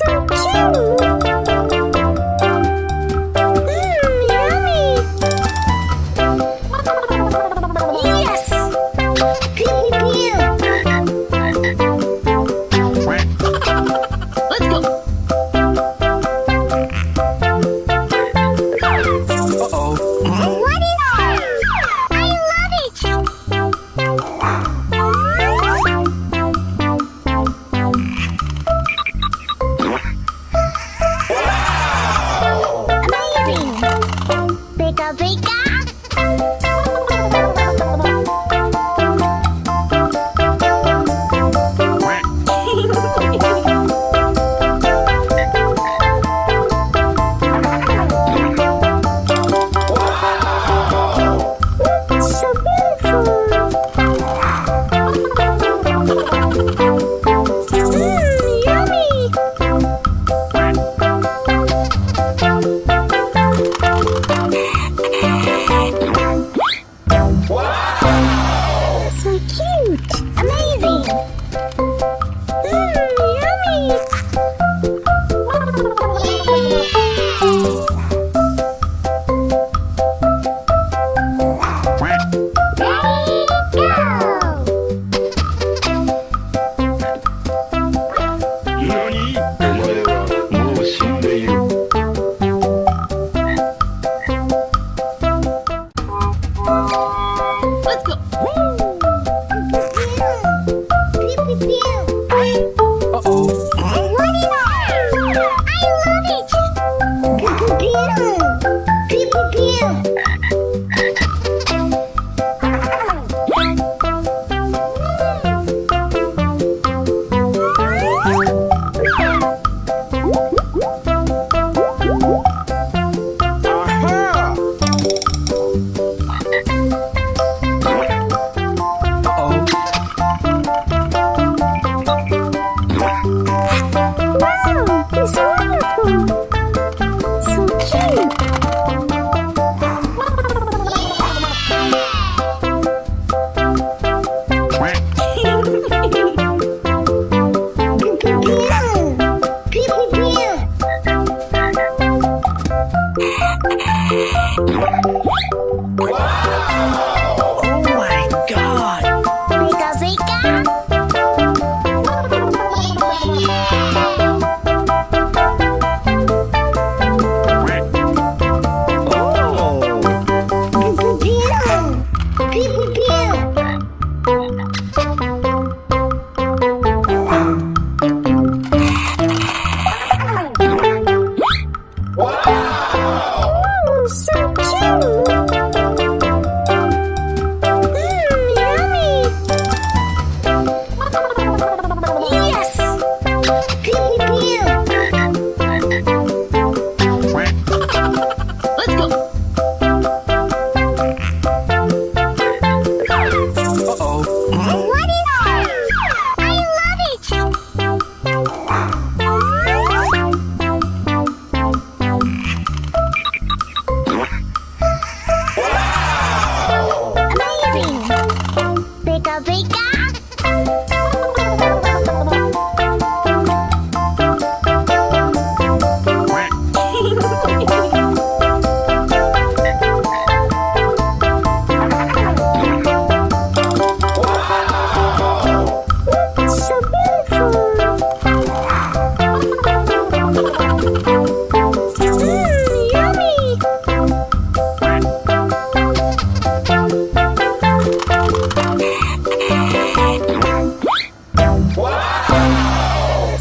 So cute!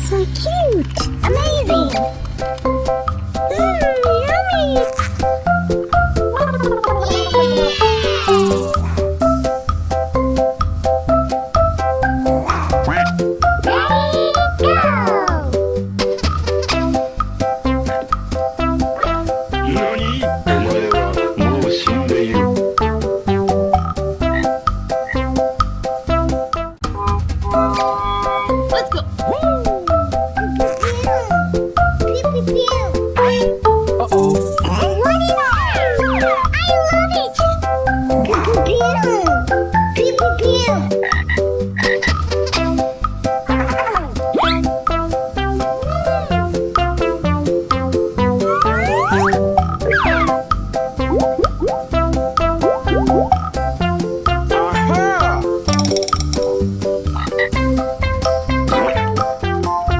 So cute! Amazing! Yummy! Nani? お前はもう死んでいる。Let's go! Uh-oh. What is that? I love it! Pew, pew, pew. Aha!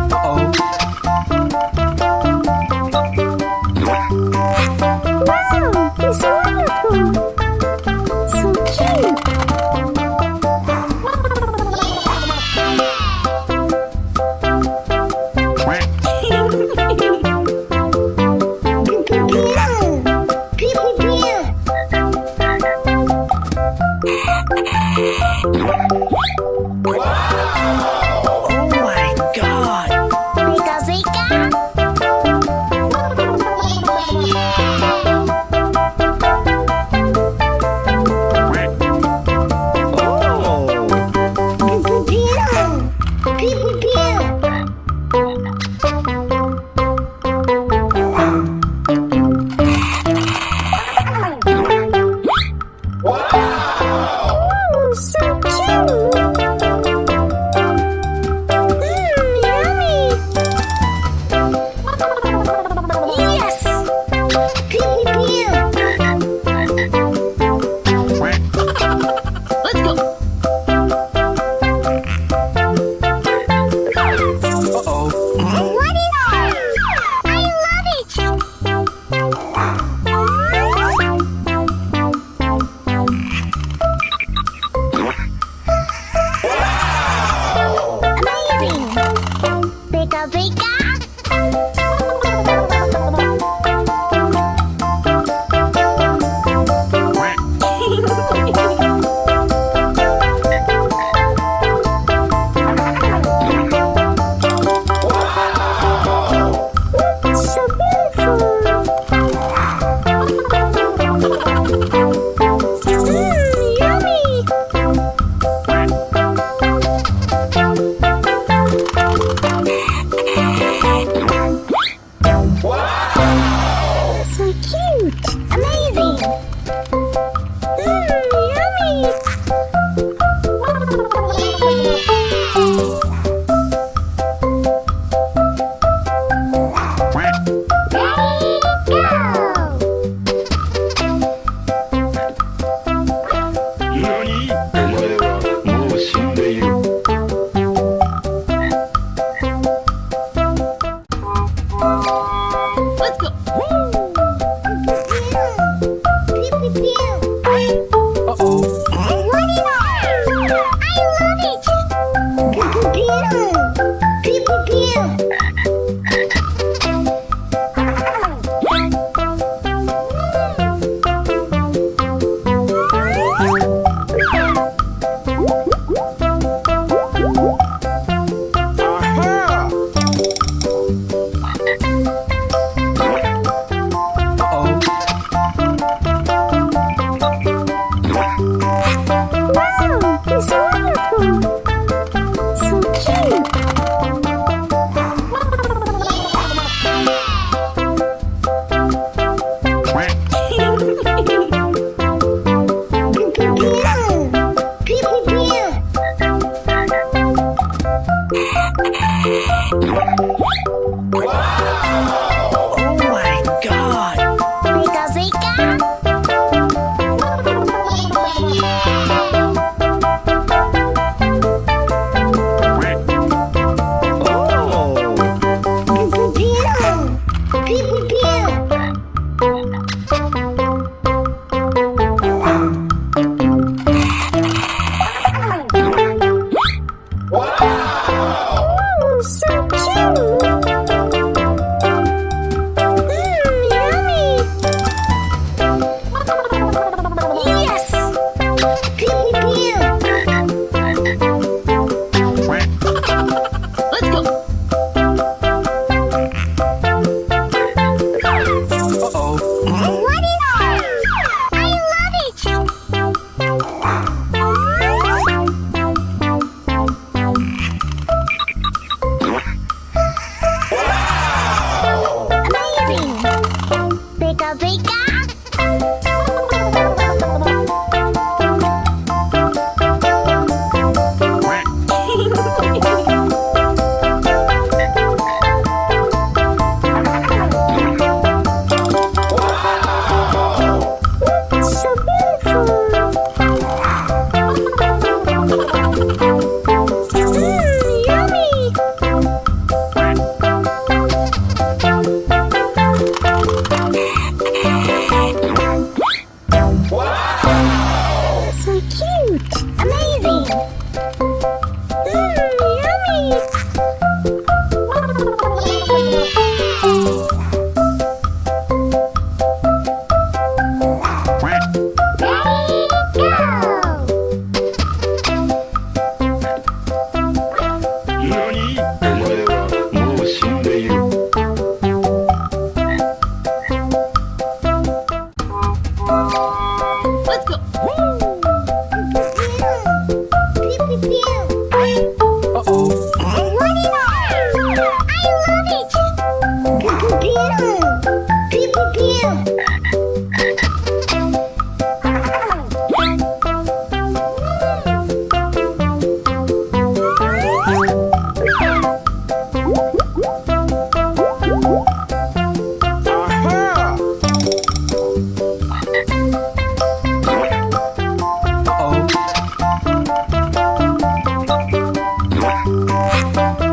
Uh-oh. Wow, it's wonderful! So cute! Oh my god! Pika pika! Oh! Oh, so cute! Yummy! Yes! Let's go! Uh-oh. What is that? I love it! Amazing! Pika pika! So beautiful! Yummy! So cute! Amazing! Yummy! Nani? お前はもう死んでいる。Let's go! Uh-oh. What is that? I love it! Aha! Uh-oh. Wow, it's wonderful! So cute! Oh my god! Pika pika! So cute! Yummy! Yes! Pew, pew, Let's go. Uh-oh. What is that? I love it! Amazing! Pika pika! So beautiful! Yummy! So cute! Amazing! Yummy!何お前はもう死んでいる。 Let's go. Uh-oh. What is that? I love it! Pew, pew, pew. Uh-oh.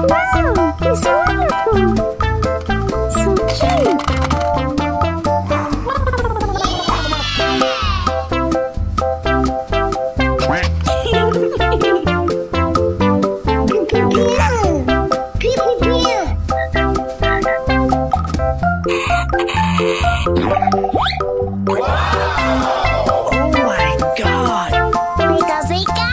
Wow, it's wonderful! So cute! Pew, pew, pew. Oh my god. Pika pika!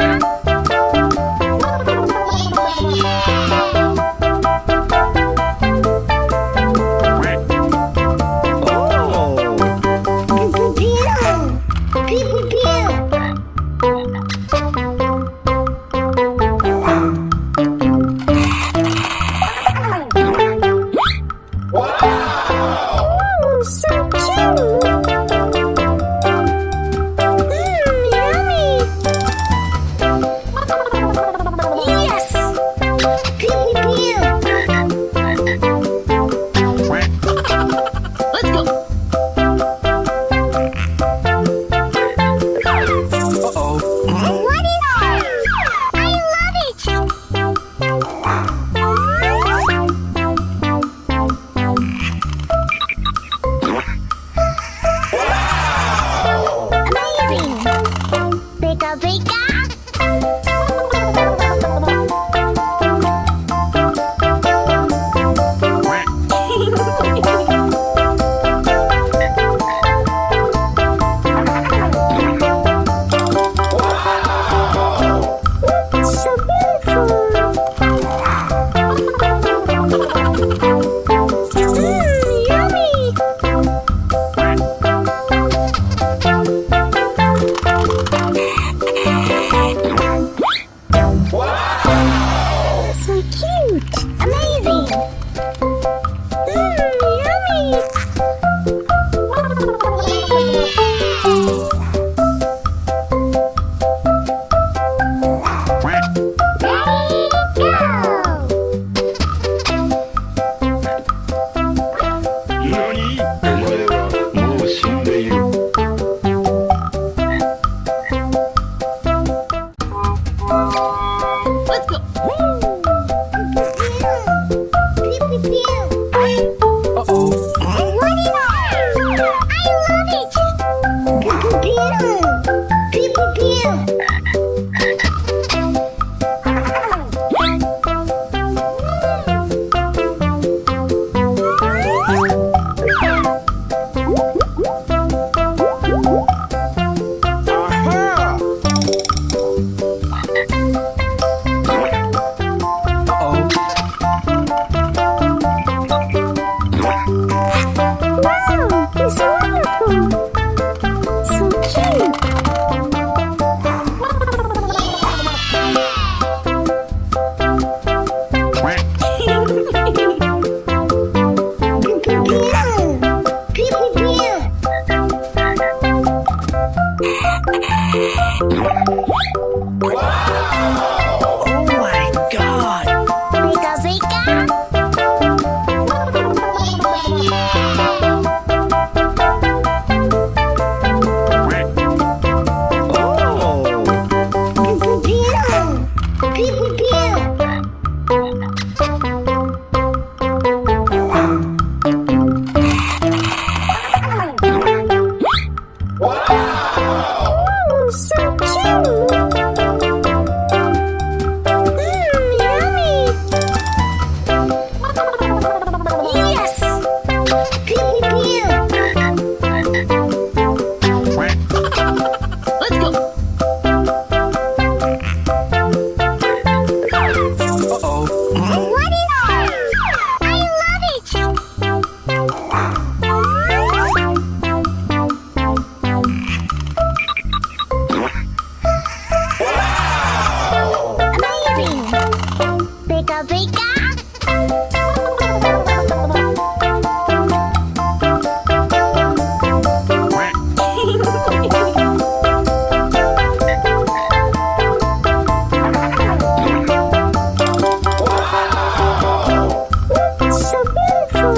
So beautiful.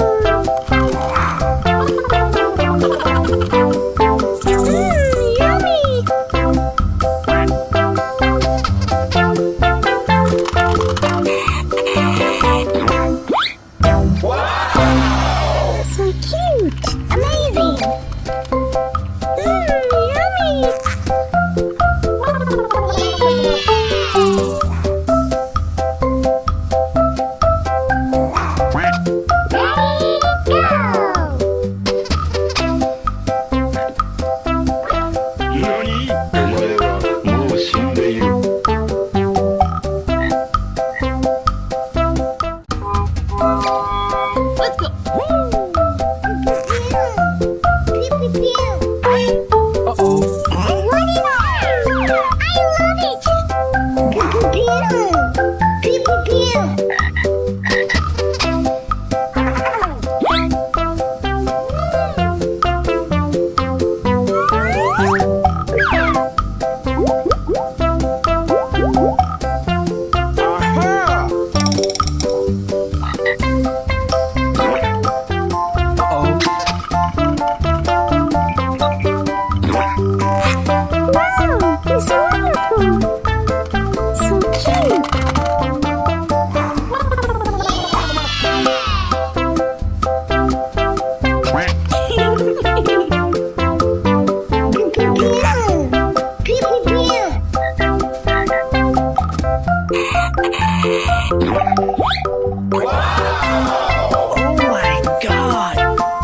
Yummy. So cute. Amazing. Yummy. Nani? お前はもう死んでいる。Let's go. Uh-oh. What is that? I love it. Aha! Uh-oh. Wow, it's wonderful. So cute. Oh my god! Pika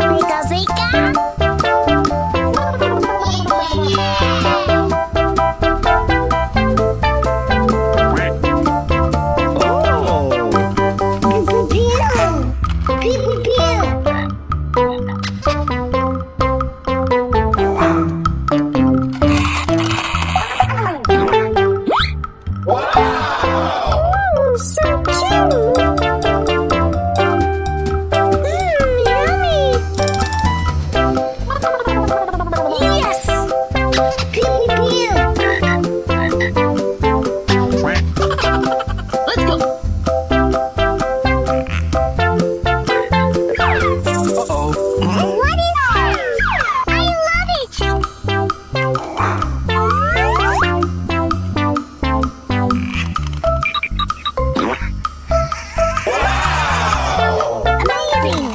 pika. Oh! Oh, so cute. Yummy. Yes. Let's go. Uh-oh. What is that? I love it. Amazing.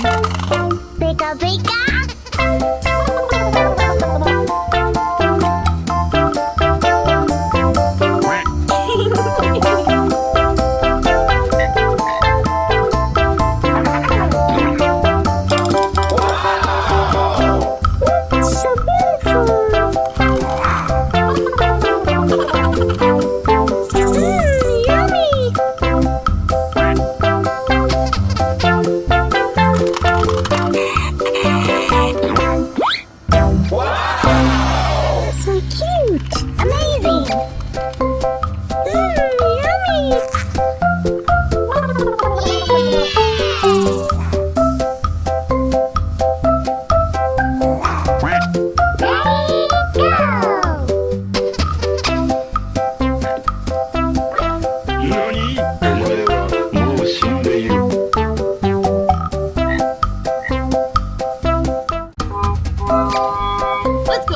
Pika pika. So beautiful. Yummy. So cute. Amazing. Yummy. Nani? お前はもう死んでいる。Let's go.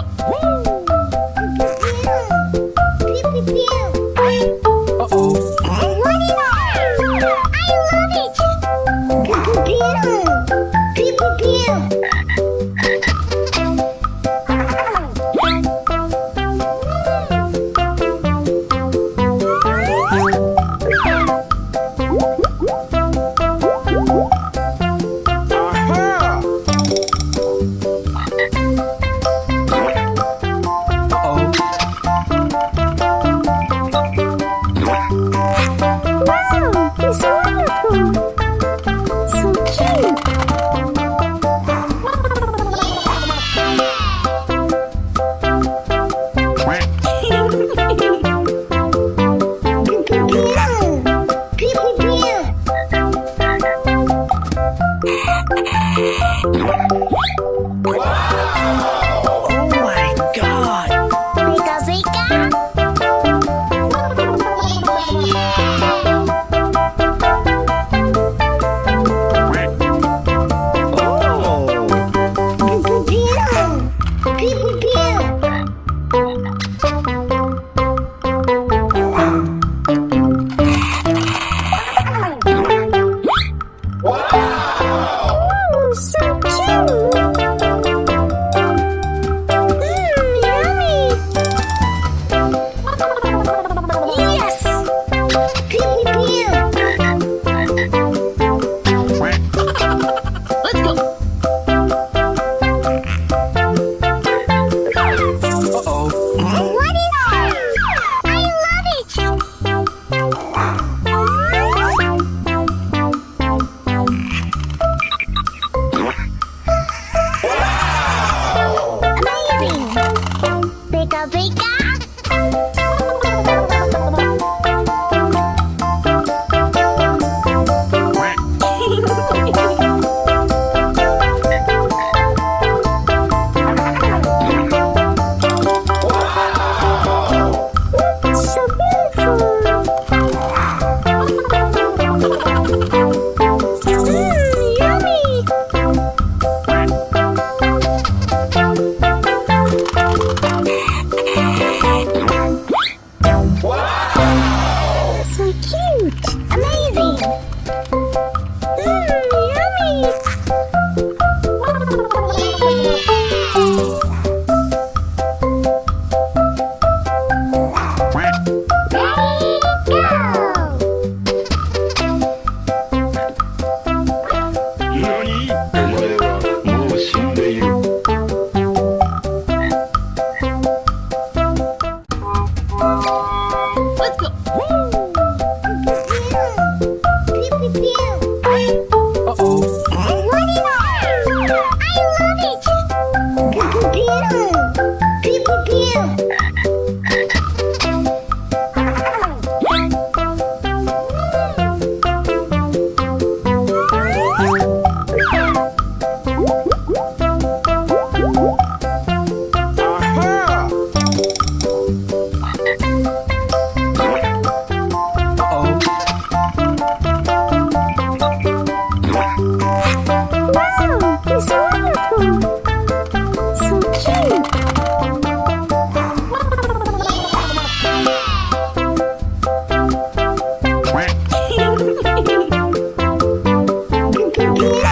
Uh-oh. What is that? I love it. Aha! Uh-oh. Wow, it's wonderful. So cute. Oh my god! Pika pika. Oh! Pew. Pew pew. Ooh, so cute. Yummy. Yes. Pew pew. Let's go. Uh-oh. What is it? I love it. Amazing. Pika pika. So beautiful. Yummy. So cute. Amazing. Yummy.何お前はもう死んでいる。Let's go. Pew, pew, pew. Uh-oh. What is it? I love it. Pew, pew, pew. Pew, pew, pew. Aha! Uh-oh. Wow, it's wonderful. So cute. Pew, pew, pew.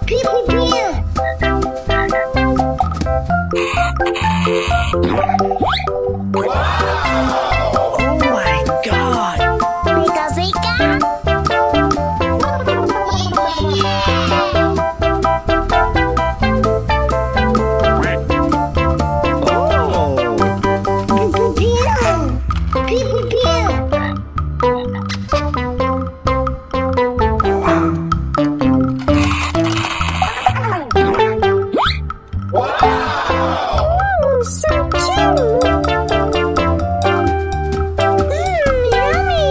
Pew, pew, pew. Oh my god! Pika pika. Oh! Pew, pew, pew. Ooh, so cute. Yummy.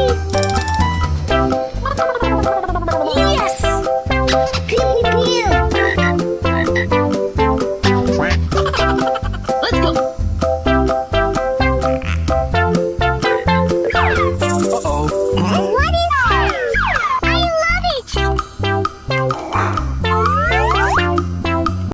Yes. Pew,